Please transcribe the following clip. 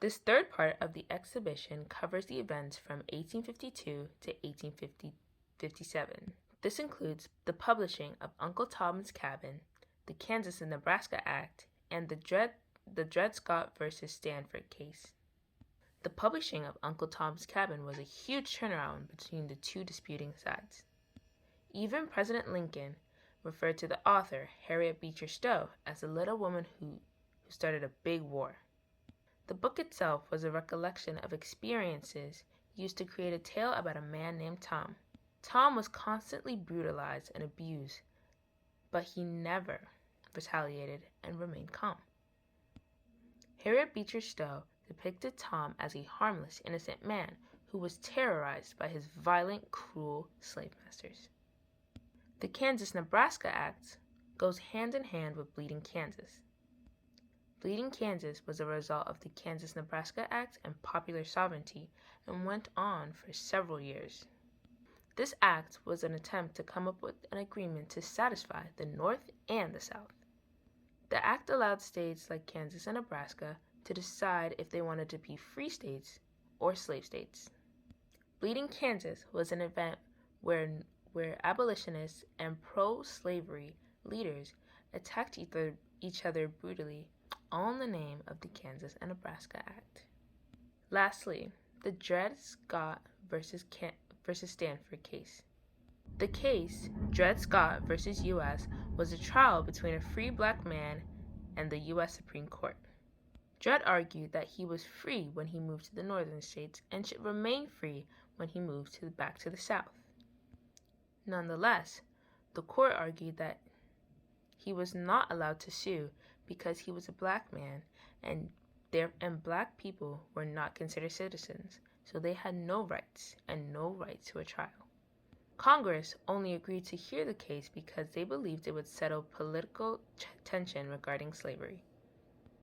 This third part of the exhibition covers the events from 1852 to 1857. This includes the publishing of Uncle Tom's Cabin, the Kansas and Nebraska Act, and the Dred Scott versus Stanford case. The publishing of Uncle Tom's Cabin was a huge turnaround between the two disputing sides. Even President Lincoln referred to the author, Harriet Beecher Stowe, as the little woman who started a big war. The book itself was a recollection of experiences used to create a tale about a man named Tom. Tom was constantly brutalized and abused, but he never retaliated and remained calm. Harriet Beecher Stowe depicted Tom as a harmless, innocent man who was terrorized by his violent, cruel slave masters. The Kansas-Nebraska Act goes hand in hand with Bleeding Kansas. Bleeding Kansas was a result of the Kansas-Nebraska Act and popular sovereignty and went on for several years. This act was an attempt to come up with an agreement to satisfy the North and the South. The act allowed states like Kansas and Nebraska to decide if they wanted to be free states or slave states. Bleeding Kansas was an event where abolitionists and pro-slavery leaders attacked each other brutally, all in the name of the Kansas and Nebraska Act. Lastly, the Dred Scott versus Stanford case. The case, Dred Scott versus U.S., was a trial between a free black man and the U.S. Supreme Court. Dred argued that he was free when he moved to the northern states and should remain free when he moved back to the South. Nonetheless, the court argued that he was not allowed to sue because he was a black man and black people were not considered citizens, so they had no rights and no right to a trial. Congress only agreed to hear the case because they believed it would settle political tension regarding slavery.